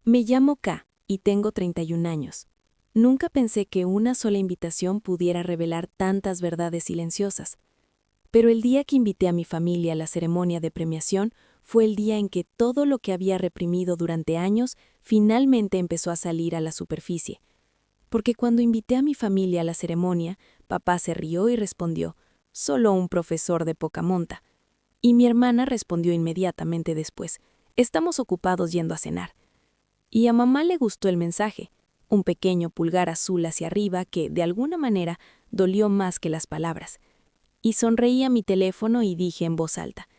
Me llamo K y tengo 31 años. Nunca pensé que una sola invitación pudiera revelar tantas verdades silenciosas. Pero el día que invité a mi familia a la ceremonia de premiación fue el día en que todo lo que había reprimido durante años finalmente empezó a salir a la superficie. Porque cuando invité a mi familia a la ceremonia, papá se rió y respondió, «Solo un profesor de poca monta». Y mi hermana respondió inmediatamente después, «Estamos ocupados yendo a cenar». Y a mamá le gustó el mensaje, un pequeño pulgar azul hacia arriba que, de alguna manera, dolió más que las palabras. Y sonreí a mi teléfono y dije en voz alta,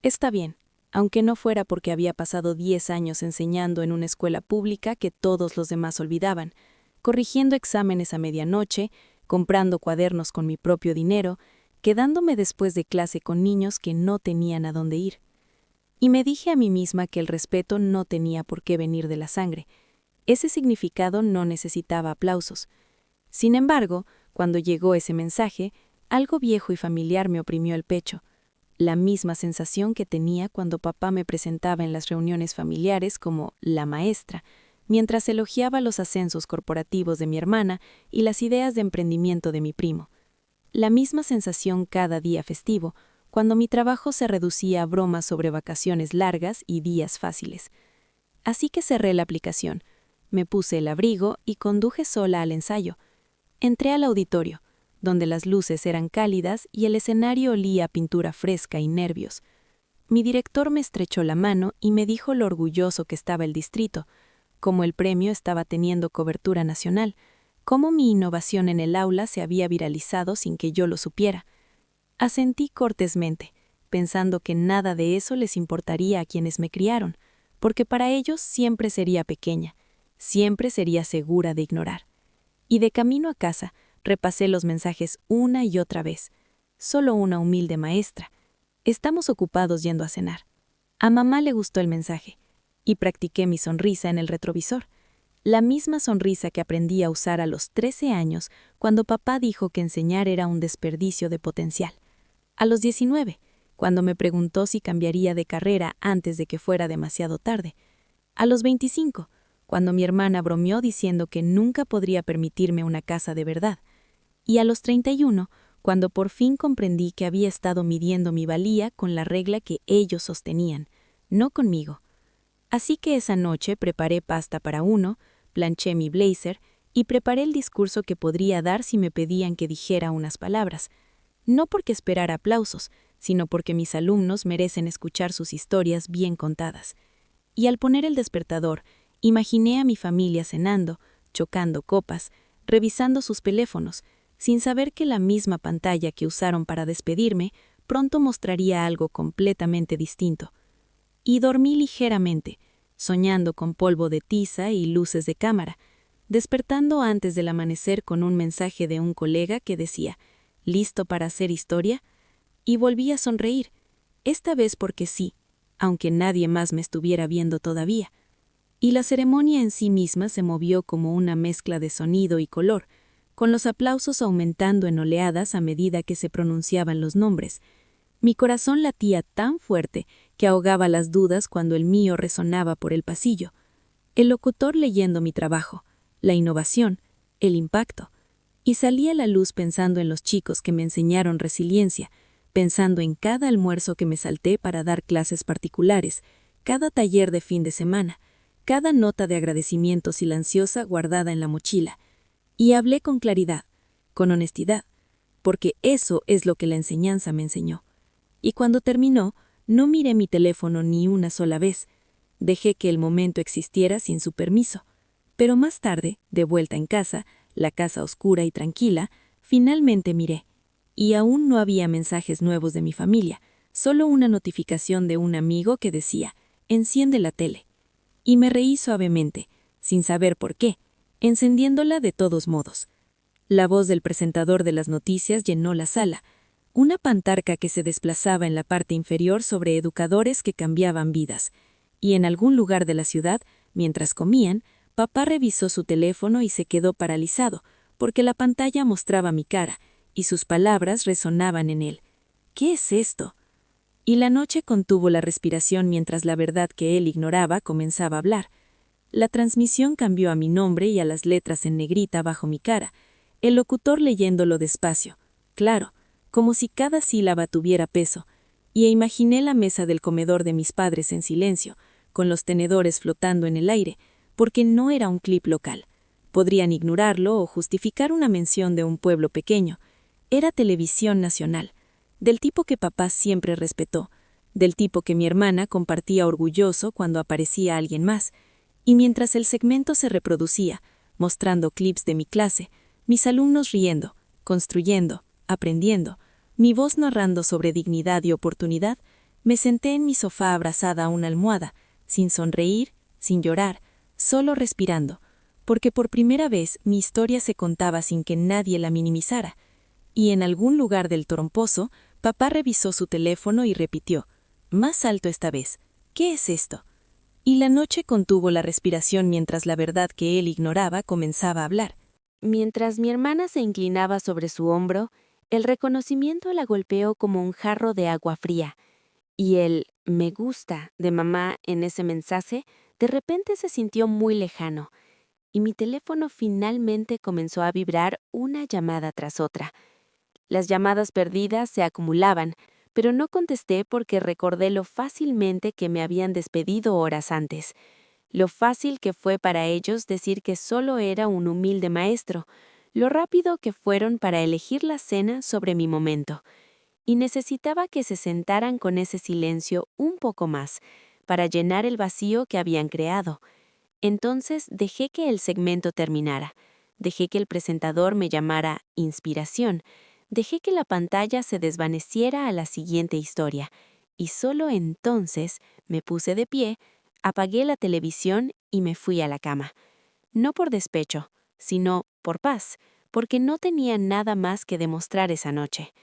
«Está bien», aunque no fuera porque había pasado 10 años enseñando en una escuela pública que todos los demás olvidaban, corrigiendo exámenes a medianoche, comprando cuadernos con mi propio dinero, quedándome después de clase con niños que no tenían a dónde ir. Y me dije a mí misma que el respeto no tenía por qué venir de la sangre. Ese significado no necesitaba aplausos. Sin embargo, cuando llegó ese mensaje, algo viejo y familiar me oprimió el pecho. La misma sensación que tenía cuando papá me presentaba en las reuniones familiares como la maestra, mientras elogiaba los ascensos corporativos de mi hermana y las ideas de emprendimiento de mi primo. La misma sensación cada día festivo, cuando mi trabajo se reducía a bromas sobre vacaciones largas y días fáciles. Así que cerré la aplicación, me puse el abrigo y conduje sola al ensayo. Entré al auditorio, donde las luces eran cálidas y el escenario olía a pintura fresca y nervios. Mi director me estrechó la mano y me dijo lo orgulloso que estaba el distrito, cómo el premio estaba teniendo cobertura nacional, cómo mi innovación en el aula se había viralizado sin que yo lo supiera. Asentí cortésmente, pensando que nada de eso les importaría a quienes me criaron, porque para ellos siempre sería pequeña, siempre sería segura de ignorar. Y de camino a casa, repasé los mensajes una y otra vez. Solo una humilde maestra. Estamos ocupados yendo a cenar. A mamá le gustó el mensaje, y practiqué mi sonrisa en el retrovisor. La misma sonrisa que aprendí a usar a los 13 años cuando papá dijo que enseñar era un desperdicio de potencial. A los 19, cuando me preguntó si cambiaría de carrera antes de que fuera demasiado tarde. A los 25, cuando mi hermana bromeó diciendo que nunca podría permitirme una casa de verdad. Y a los 31, cuando por fin comprendí que había estado midiendo mi valía con la regla que ellos sostenían, no conmigo. Así que esa noche preparé pasta para uno, planché mi blazer y preparé el discurso que podría dar si me pedían que dijera unas palabras. No porque esperara aplausos, sino porque mis alumnos merecen escuchar sus historias bien contadas. Y al poner el despertador, imaginé a mi familia cenando, chocando copas, revisando sus teléfonos, sin saber que la misma pantalla que usaron para despedirme pronto mostraría algo completamente distinto. Y dormí ligeramente, soñando con polvo de tiza y luces de cámara, despertando antes del amanecer con un mensaje de un colega que decía, ¿listo para hacer historia? Y volví a sonreír, esta vez porque sí, aunque nadie más me estuviera viendo todavía. Y la ceremonia en sí misma se movió como una mezcla de sonido y color, con los aplausos aumentando en oleadas a medida que se pronunciaban los nombres. Mi corazón latía tan fuerte que ahogaba las dudas cuando el mío resonaba por el pasillo. El locutor leyendo mi trabajo, la innovación, el impacto. Y salí a la luz pensando en los chicos que me enseñaron resiliencia, pensando en cada almuerzo que me salté para dar clases particulares, cada taller de fin de semana, cada nota de agradecimiento silenciosa guardada en la mochila. Y hablé con claridad, con honestidad, porque eso es lo que la enseñanza me enseñó. Y cuando terminó, no miré mi teléfono ni una sola vez. Dejé que el momento existiera sin su permiso. Pero más tarde, de vuelta en casa, la casa oscura y tranquila, finalmente miré. Y aún no había mensajes nuevos de mi familia, solo una notificación de un amigo que decía, «Enciende la tele». Y me reí suavemente, sin saber por qué, encendiéndola de todos modos. La voz del presentador de las noticias llenó la sala, una pancarta que se desplazaba en la parte inferior sobre educadores que cambiaban vidas. Y en algún lugar de la ciudad, mientras comían, papá revisó su teléfono y se quedó paralizado, porque la pantalla mostraba mi cara, y sus palabras resonaban en él. «¿Qué es esto?». Y la noche contuvo la respiración mientras la verdad que él ignoraba comenzaba a hablar. La transmisión cambió a mi nombre y a las letras en negrita bajo mi cara, el locutor leyéndolo despacio, claro, como si cada sílaba tuviera peso, y imaginé la mesa del comedor de mis padres en silencio, con los tenedores flotando en el aire, porque no era un clip local. Podrían ignorarlo o justificar una mención de un pueblo pequeño. Era televisión nacional, del tipo que papá siempre respetó, del tipo que mi hermana compartía orgulloso cuando aparecía alguien más, y mientras el segmento se reproducía, mostrando clips de mi clase, mis alumnos riendo, construyendo, aprendiendo, mi voz narrando sobre dignidad y oportunidad, me senté en mi sofá abrazada a una almohada, sin sonreír, sin llorar, solo respirando, porque por primera vez mi historia se contaba sin que nadie la minimizara. Y en algún lugar del tromposo, papá revisó su teléfono y repitió, más alto esta vez, ¿qué es esto? Y la noche contuvo la respiración mientras la verdad que él ignoraba comenzaba a hablar. Mientras mi hermana se inclinaba sobre su hombro, el reconocimiento la golpeó como un jarro de agua fría, y el «me gusta» de mamá en ese mensaje de repente se sintió muy lejano, y mi teléfono finalmente comenzó a vibrar una llamada tras otra. Las llamadas perdidas se acumulaban, pero no contesté porque recordé lo fácilmente que me habían despedido horas antes, lo fácil que fue para ellos decir que solo era un humilde maestro, lo rápido que fueron para elegir la cena sobre mi momento. Y necesitaba que se sentaran con ese silencio un poco más, para llenar el vacío que habían creado. Entonces dejé que el segmento terminara, dejé que el presentador me llamara inspiración, dejé que la pantalla se desvaneciera a la siguiente historia, y solo entonces me puse de pie, apagué la televisión y me fui a la cama. No por despecho, sino por paz, porque no tenía nada más que demostrar esa noche.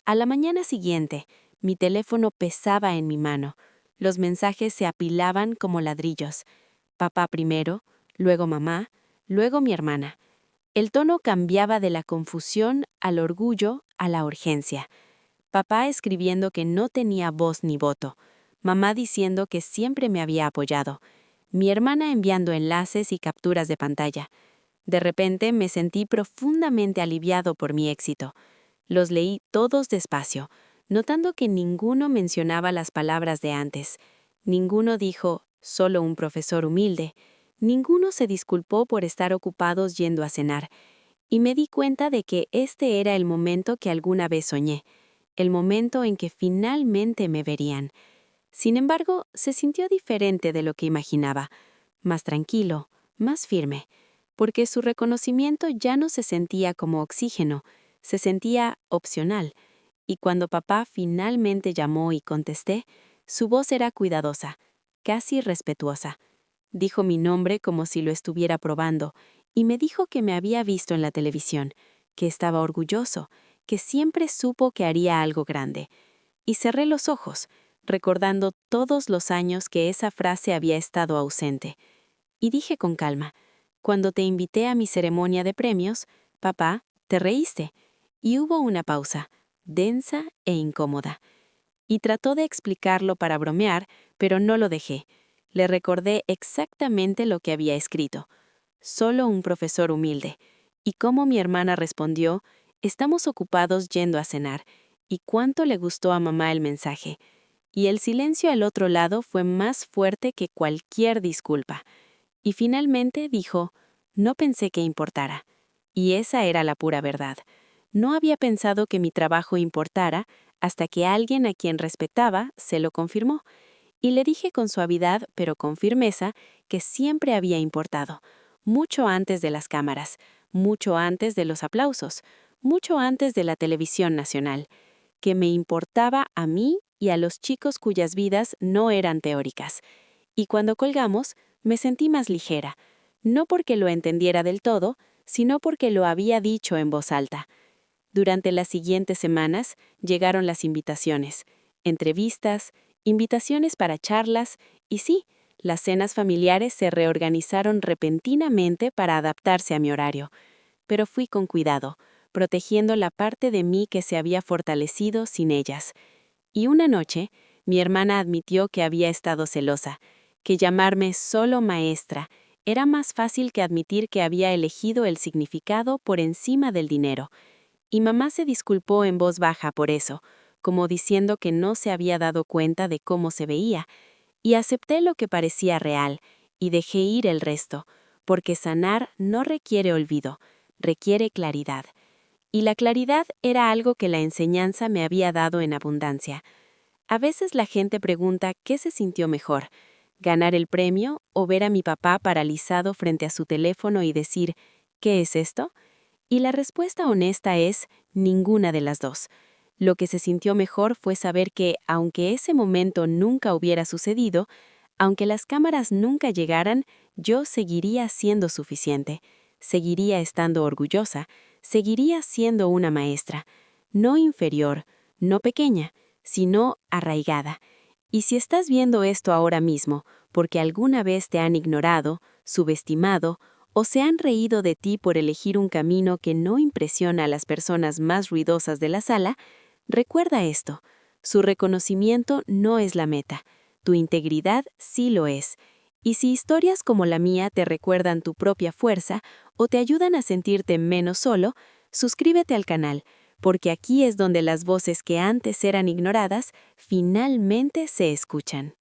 A la mañana siguiente, mi teléfono pesaba en mi mano. Los mensajes se apilaban como ladrillos. Papá primero, luego mamá, luego mi hermana. El tono cambiaba de la confusión al orgullo a la urgencia. Papá escribiendo que no tenía voz ni voto. Mamá diciendo que siempre me había apoyado. Mi hermana enviando enlaces y capturas de pantalla. De repente me sentí profundamente aliviado por mi éxito. Los leí todos despacio, notando que ninguno mencionaba las palabras de antes. Ninguno dijo, solo un profesor humilde. Ninguno se disculpó por estar ocupados yendo a cenar. Y me di cuenta de que este era el momento que alguna vez soñé, el momento en que finalmente me verían. Sin embargo, se sintió diferente de lo que imaginaba, más tranquilo, más firme, porque su reconocimiento ya no se sentía como oxígeno, se sentía opcional, y cuando papá finalmente llamó y contesté, su voz era cuidadosa, casi respetuosa. Dijo mi nombre como si lo estuviera probando, y me dijo que me había visto en la televisión, que estaba orgulloso, que siempre supo que haría algo grande. Y cerré los ojos, recordando todos los años que esa frase había estado ausente. Y dije con calma, cuando te invité a mi ceremonia de premios, papá, te reíste. Y hubo una pausa, densa e incómoda. Y trató de explicarlo para bromear, pero no lo dejé. Le recordé exactamente lo que había escrito. Solo un profesor humilde. Y cómo mi hermana respondió, estamos ocupados yendo a cenar. Y cuánto le gustó a mamá el mensaje. Y el silencio al otro lado fue más fuerte que cualquier disculpa. Y finalmente dijo, no pensé que importara. Y esa era la pura verdad. No había pensado que mi trabajo importara hasta que alguien a quien respetaba se lo confirmó. Y le dije con suavidad, pero con firmeza, que siempre había importado, mucho antes de las cámaras, mucho antes de los aplausos, mucho antes de la televisión nacional, que me importaba a mí y a los chicos cuyas vidas no eran teóricas. Y cuando colgamos, me sentí más ligera, no porque lo entendiera del todo, sino porque lo había dicho en voz alta. Durante las siguientes semanas llegaron las invitaciones, entrevistas, invitaciones para charlas y sí, las cenas familiares se reorganizaron repentinamente para adaptarse a mi horario. Pero fui con cuidado, protegiendo la parte de mí que se había fortalecido sin ellas. Y una noche, mi hermana admitió que había estado celosa, que llamarme solo maestra era más fácil que admitir que había elegido el significado por encima del dinero. Y mamá se disculpó en voz baja por eso, como diciendo que no se había dado cuenta de cómo se veía, y acepté lo que parecía real, y dejé ir el resto, porque sanar no requiere olvido, requiere claridad. Y la claridad era algo que la enseñanza me había dado en abundancia. A veces la gente pregunta qué se sintió mejor, ganar el premio o ver a mi papá paralizado frente a su teléfono y decir, ¿qué es esto? Y la respuesta honesta es ninguna de las dos. Lo que se sintió mejor fue saber que, aunque ese momento nunca hubiera sucedido, aunque las cámaras nunca llegaran, yo seguiría siendo suficiente, seguiría estando orgullosa, seguiría siendo una maestra, no inferior, no pequeña, sino arraigada. Y si estás viendo esto ahora mismo, porque alguna vez te han ignorado, subestimado, o se han reído de ti por elegir un camino que no impresiona a las personas más ruidosas de la sala, recuerda esto: su reconocimiento no es la meta, tu integridad sí lo es. Y si historias como la mía te recuerdan tu propia fuerza o te ayudan a sentirte menos solo, suscríbete al canal, porque aquí es donde las voces que antes eran ignoradas finalmente se escuchan.